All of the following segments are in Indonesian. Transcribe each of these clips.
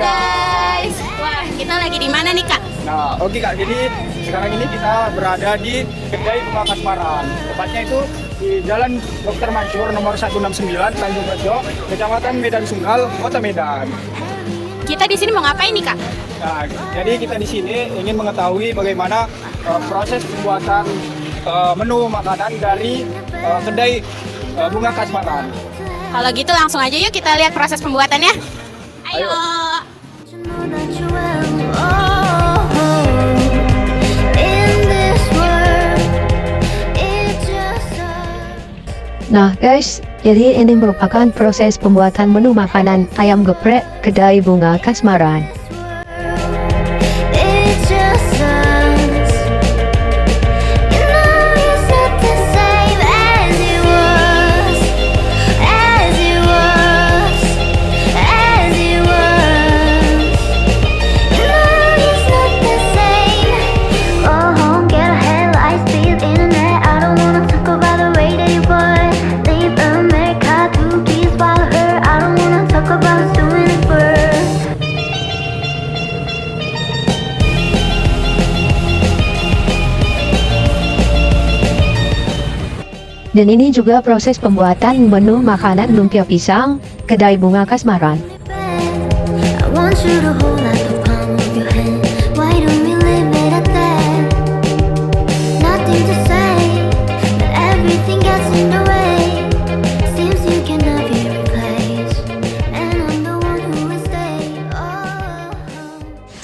guys. Wah, kita lagi di mana nih Kak? Nah, oke Kak. Jadi sekarang ini kita berada di kedai bunga kasmaran. Tepatnya itu di Jalan Dr. Mansur nomor 169 Tanjung Rejo, Kecamatan Medan Sunggal, Kota Medan. Kita di sini mau ngapain nih Kak? Nah, jadi kita di sini ingin mengetahui bagaimana proses pembuatan menu makanan dari kedai bunga kasmaran. Kalau gitu langsung aja yuk kita lihat proses pembuatannya. Ayo. Nah guys, jadi ini merupakan proses pembuatan menu makanan ayam geprek kedai bunga kasmaran. Dan ini juga proses pembuatan menu makanan lumpia pisang kedai bunga kasmaran.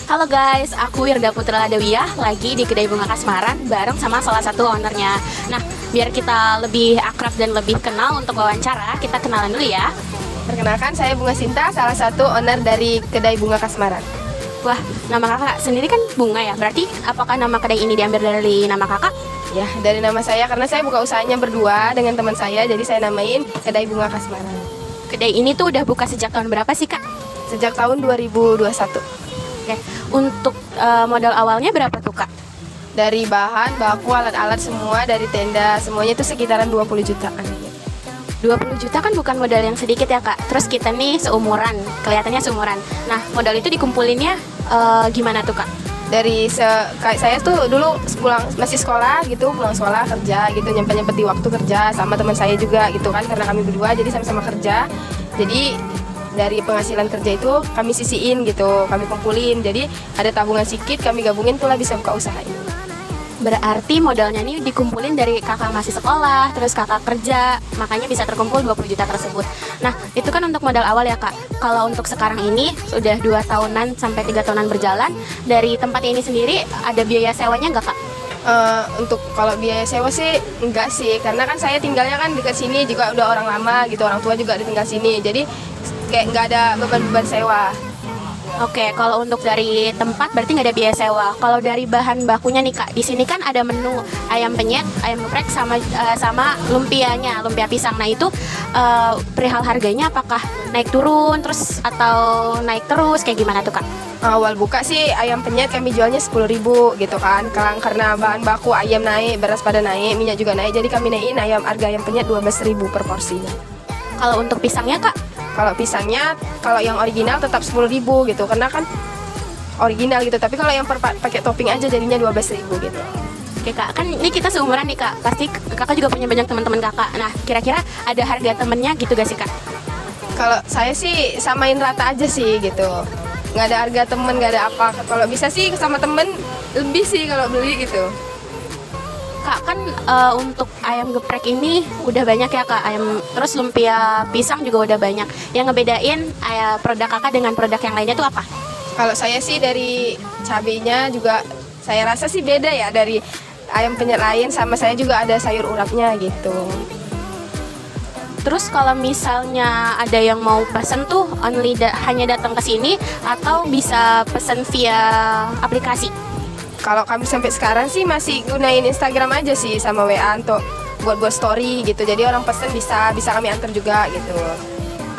Halo guys, aku Wirda Putra Dewiyah lagi di kedai bunga kasmaran bareng sama salah satu ownernya. Nah, biar kita lebih akrab dan lebih kenal untuk wawancara, kita kenalan dulu ya. Perkenalkan, saya Bunga Sinta, salah satu owner dari kedai bunga kasmaran. Wah, nama kakak sendiri kan Bunga ya? Berarti apakah nama kedai ini diambil dari nama kakak? Ya, dari nama saya karena saya buka usahanya berdua dengan teman saya, jadi saya namain kedai bunga kasmaran. Kedai ini tuh udah buka sejak tahun berapa sih Kak? Sejak tahun 2021. Oke, untuk modal awalnya berapa tuh Kak? Dari bahan, baku, alat-alat semua, dari tenda, semuanya itu sekitaran 20 jutaan. 20 juta kan bukan modal yang sedikit ya Kak. Terus kita nih seumuran, kelihatannya seumuran. Nah, modal itu dikumpulinnya gimana tuh Kak? Kayak saya tuh dulu masih sekolah gitu, pulang sekolah kerja gitu, nyempet di waktu kerja sama teman saya juga gitu kan, karena kami berdua jadi sama-sama kerja. Jadi dari penghasilan kerja itu kami sisiin gitu, kami kumpulin. Jadi ada tabungan sedikit, kami gabungin itulah bisa buka usaha ini. Berarti modalnya nih dikumpulin dari kakak masih sekolah, terus kakak kerja, makanya bisa terkumpul 20 juta tersebut. Nah, itu kan untuk modal awal ya Kak. Kalau untuk sekarang ini, sudah 2 tahunan sampai 3 tahunan berjalan, dari tempat ini sendiri ada biaya sewanya nggak Kak? Untuk kalau biaya sewa sih enggak sih, karena kan saya tinggalnya kan dekat sini juga udah orang lama gitu, orang tua juga ada tinggal sini. Jadi kayak nggak ada beban-beban sewa. Oke, kalau untuk dari tempat berarti nggak ada biaya sewa. Kalau dari bahan bakunya nih Kak, di sini kan ada menu ayam penyet, ayam geprek sama lumpianya, lumpia pisang. Nah itu perihal harganya apakah naik turun terus atau naik terus kayak gimana tuh Kak? Awal buka sih ayam penyet kami jualnya 10.000 gitu kan. Karena bahan baku ayam naik, beras pada naik, minyak juga naik. Jadi kami naikin harga ayam penyet 12.000 per porsinya. Kalau untuk pisangnya Kak? Kalau pisangnya, kalau yang original tetap 10.000 gitu, karena kan original gitu. Tapi kalau yang pakai topping aja jadinya 12.000 gitu. Oke Kak, kan ini kita seumuran nih Kak. Pasti Kakak juga punya banyak teman-teman Kakak. Nah, kira-kira ada harga temennya gitu gak sih Kak? Kalau saya sih samain rata aja sih gitu. Nggak ada harga temen, nggak ada apa. Kalau bisa sih sama temen lebih sih kalau beli gitu. Kak, kan untuk ayam geprek ini udah banyak ya Kak, terus lumpia pisang juga udah banyak. Yang ngebedain produk Kakak dengan produk yang lainnya tuh apa? Kalau saya sih dari cabenya juga saya rasa sih beda ya dari ayam penyet lain, sama saya juga ada sayur urapnya gitu. Terus kalau misalnya ada yang mau pesen tuh hanya datang ke sini atau bisa pesen via aplikasi? Kalau kami sampai sekarang sih masih gunain Instagram aja sih sama WA untuk buat story gitu. Jadi orang pesen bisa kami antar juga gitu.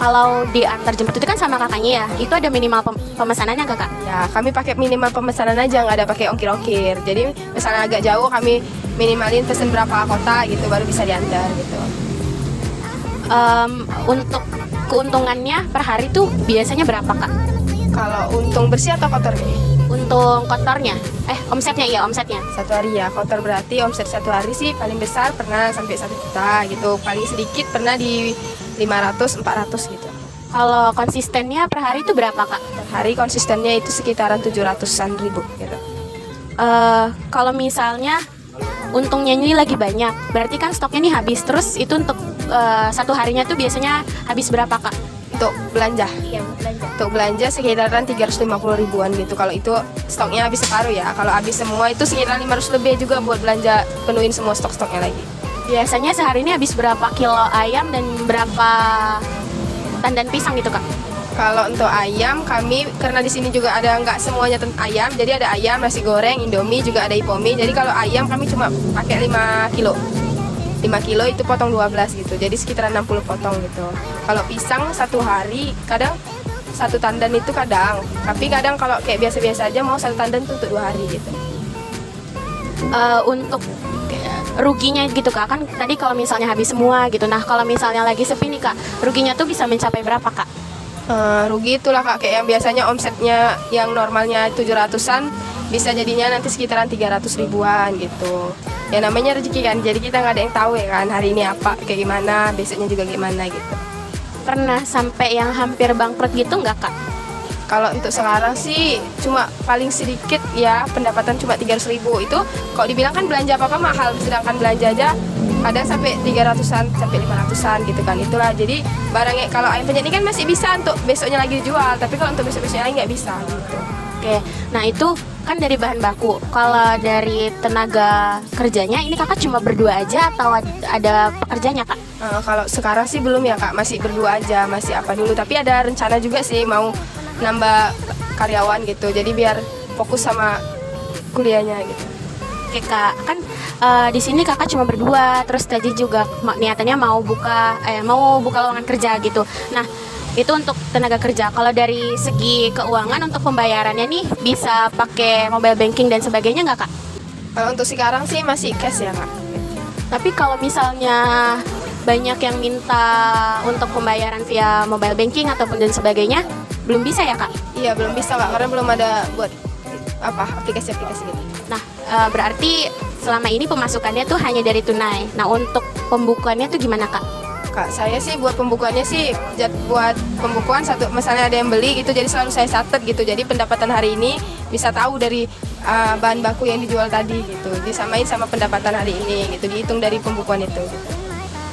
Kalau diantar jemput itu kan sama kakaknya ya, itu ada minimal pemesanannya nggak Kak? Ya, kami pakai minimal pemesanan aja, nggak ada pakai ongkir-ongkir. Jadi misalnya agak jauh kami minimalin pesen berapa kota gitu baru bisa diantar gitu. Untuk keuntungannya per hari tuh biasanya berapa Kak? Kalau untung bersih atau kotor nih? Untung kotornya, omsetnya ya, omsetnya. Satu hari ya, kotor berarti omset satu hari sih paling besar pernah sampai 1 juta gitu. Paling sedikit pernah di 500-400 gitu. Kalau konsistennya per hari itu berapa kak? Per hari konsistennya itu sekitaran 700-an ribu gitu. Kalau misalnya untungnya ini lagi banyak, berarti kan stoknya nih habis. Terus itu untuk satu harinya tuh biasanya habis berapa kak? Untuk belanja. Iya, belanja. Untuk belanja sekitaran 350 ribuan gitu. Kalau itu stoknya habis separuh ya. Kalau habis semua itu sekitaran 500 lebih juga buat belanja penuhin semua stok-stoknya lagi. Biasanya sehari ini habis berapa kilo ayam dan berapa tandan pisang gitu kak? Kalau untuk ayam kami karena di sini juga ada nggak semuanya ayam, jadi ada ayam, nasi goreng, indomie, juga ada ipomi. Jadi kalau ayam kami cuma pakai 5 kilo. 5 kilo itu potong 12 gitu, jadi sekitar 60 potong gitu. Kalau pisang satu hari kadang satu tandan itu kadang, tapi kadang kalau kayak biasa-biasa aja mau satu tandan itu untuk 2 hari gitu. Untuk ruginya gitu kak, kan tadi kalau misalnya habis semua gitu. Nah kalau misalnya lagi sepi nih kak, ruginya tuh bisa mencapai berapa kak? Rugi itulah kak, kayak yang biasanya omsetnya yang normalnya 700-an bisa jadinya nanti sekitaran 300 ribuan gitu. Ya namanya rezeki kan, jadi kita nggak ada yang tahu ya kan hari ini apa, kayak gimana, besoknya juga gimana gitu. Pernah sampai yang hampir bangkrut gitu nggak kak? Kalau untuk sekarang sih cuma paling sedikit ya, pendapatan cuma 300 ribu. Itu kalau dibilang kan belanja apa-apa mahal, sedangkan belanja aja kadang sampai 300-an sampai 500-an gitu kan. Itulah jadi barangnya kalau ayam penyet ini kan masih bisa untuk besoknya lagi dijual, tapi kalau untuk besok-besoknya lagi nggak bisa gitu. Oke, nah itu kan dari bahan baku. Kalau dari tenaga kerjanya ini kakak cuma berdua aja atau ada pekerjanya kak? Kalau sekarang sih belum ya kak, masih berdua aja, masih apa dulu. Tapi ada rencana juga sih mau nambah karyawan gitu, jadi biar fokus sama kuliahnya gitu. Oke kak, kan di sini kakak cuma berdua, terus tadi juga niatannya mau buka lowongan kerja gitu. Nah itu untuk tenaga kerja. Kalau dari segi keuangan untuk pembayarannya nih bisa pakai mobile banking dan sebagainya nggak kak? Kalau untuk sekarang sih masih cash ya kak. Tapi kalau misalnya banyak yang minta untuk pembayaran via mobile banking ataupun dan sebagainya, belum bisa ya kak? Iya belum bisa kak, karena belum ada buat aplikasi-aplikasi gitu. Nah berarti selama ini pemasukannya tuh hanya dari tunai. Nah untuk pembukuannya tuh gimana kak? Kak, saya sih buat pembukuannya sih buat pembukuan satu, misalnya ada yang beli gitu, jadi selalu saya catat gitu. Jadi pendapatan hari ini bisa tahu dari bahan baku yang dijual tadi gitu, disamain sama pendapatan hari ini gitu, dihitung dari pembukuan itu. Gitu.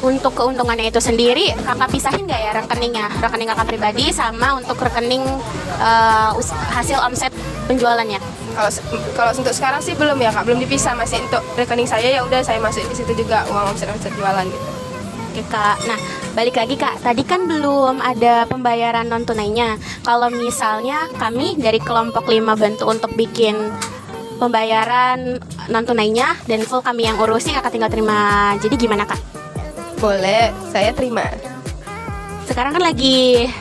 Untuk keuntungannya itu sendiri, kakak pisahin nggak ya rekeningnya? Rekening kakak pribadi sama untuk rekening hasil omset penjualannya? Kalau untuk sekarang sih belum ya kak, belum dipisah, masih untuk rekening saya ya udah saya masukin di situ juga uang omset jualan gitu. Oke kak, nah balik lagi kak, tadi kan belum ada pembayaran non tunainya. Kalau misalnya kami dari kelompok 5 bantu untuk bikin pembayaran non tunainya dan full kami yang urusi, kakak tinggal terima. Jadi gimana kak? Boleh, saya terima. Sekarang kan lagi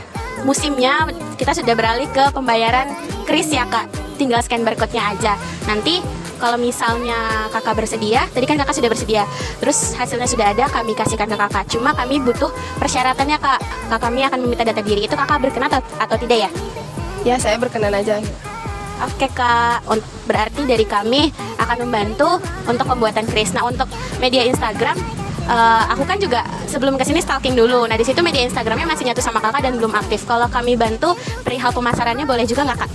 musimnya, kita sudah beralih ke pembayaran kris ya kak. Tinggal scan barcode-nya aja. Nanti kalau misalnya kakak bersedia, tadi kan kakak sudah bersedia, terus hasilnya sudah ada, kami kasihkan ke kakak. Cuma kami butuh persyaratannya kak. Kami akan meminta data diri. Itu kakak berkenan atau tidak ya? Ya saya berkenan aja. Oke kak, berarti dari kami akan membantu untuk pembuatan kris. Nah untuk media Instagram, aku kan juga sebelum kesini stalking dulu. Nah di situ media Instagramnya masih nyatu sama kakak dan belum aktif. Kalau kami bantu perihal pemasarannya boleh juga nggak kak?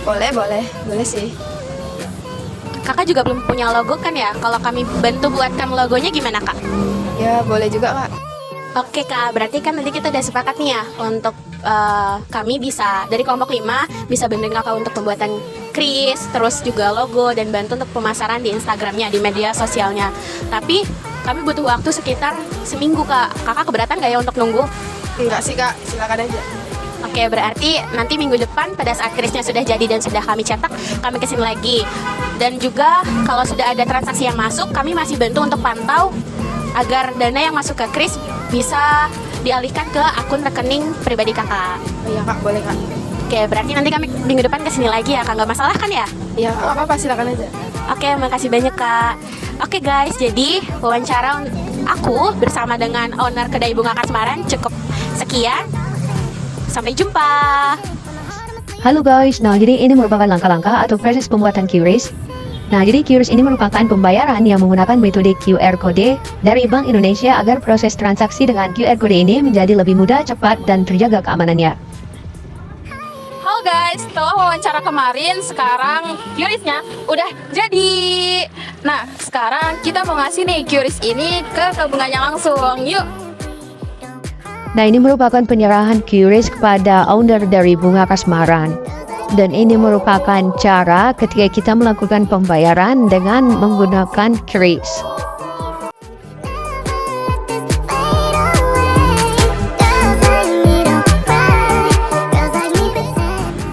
Boleh sih. Kakak juga belum punya logo kan ya? Kalau kami bantu buatkan logonya gimana kak? Ya boleh juga kak. Oke kak, berarti kan nanti kita udah sepakat nih ya untuk kami bisa dari kelompok 5 bisa bantuin kakak untuk pembuatan kris, terus juga logo dan bantu untuk pemasaran di Instagramnya, di media sosialnya. Tapi kami butuh waktu sekitar seminggu kak. Kakak keberatan nggak ya untuk nunggu? Enggak sih kak, silakan aja. Oke, berarti nanti minggu depan pada saat krisnya sudah jadi dan sudah kami cetak, kami kesini lagi. Dan juga kalau sudah ada transaksi yang masuk, kami masih bantu untuk pantau agar dana yang masuk ke kris bisa dialihkan ke akun rekening pribadi kakak. Iya kak, boleh kak. Oke, berarti nanti kami minggu depan kesini lagi ya kak, nggak masalah kan ya? Iya, nggak apa-apa, silakan aja. Oke, makasih banyak kak. Oke guys, jadi wawancara aku bersama dengan owner kedai bunga Kasmaran cukup sekian. Sampai jumpa. Halo guys, nah jadi ini merupakan langkah-langkah atau proses pembuatan QRIS. Nah jadi QRIS ini merupakan pembayaran yang menggunakan metode QR Code dari Bank Indonesia agar proses transaksi dengan QR Code ini menjadi lebih mudah, cepat, dan terjaga keamanannya. Halo guys, setelah wawancara kemarin, sekarang QRIS-nya udah jadi. Nah, sekarang kita mau ngasih nih QRIS ini ke tabungannya langsung. Yuk. Nah ini merupakan penyerahan QRIS kepada owner dari Bunga Kasmaran. Dan ini merupakan cara ketika kita melakukan pembayaran dengan menggunakan QRIS.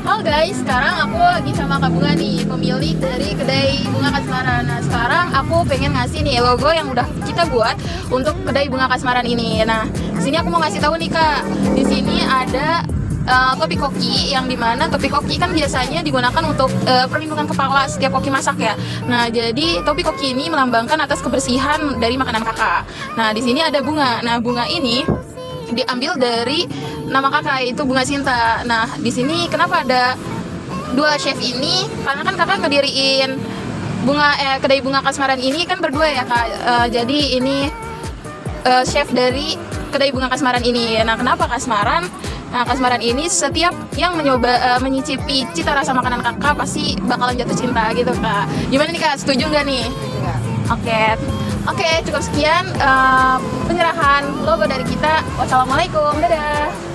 Halo guys, sekarang aku lagi sama Kak Bunga nih, pemilik dari kedai Bunga Kasmaran. Nah, sekarang aku pengen ngasih nih logo yang udah kita buat untuk kedai Bunga Kasmaran ini. Nah, di sini aku mau ngasih tahu nih Kak, di sini ada topi koki, yang dimana topi koki kan biasanya digunakan untuk perlindungan kepala setiap koki masak ya. Nah, jadi topi koki ini melambangkan atas kebersihan dari makanan kakak. Nah, di sini ada bunga. Nah, bunga ini diambil dari nama kakak, yaitu Bunga Sinta. Nah, di sini kenapa ada dua chef ini? Karena kan kakak ngediriin kedai Bunga Kasmaran ini kan berdua ya Kak. Jadi ini chef dari kedai Bunga Kasmaran ini. Nah, kenapa Kasmaran? Nah, Kasmaran ini setiap yang menyicipi cita rasa makanan kakak pasti bakalan jatuh cinta gitu Kak. Gimana nih Kak? Setuju nggak nih? Oke, cukup sekian penyerahan logo dari kita. Wassalamualaikum, dadah.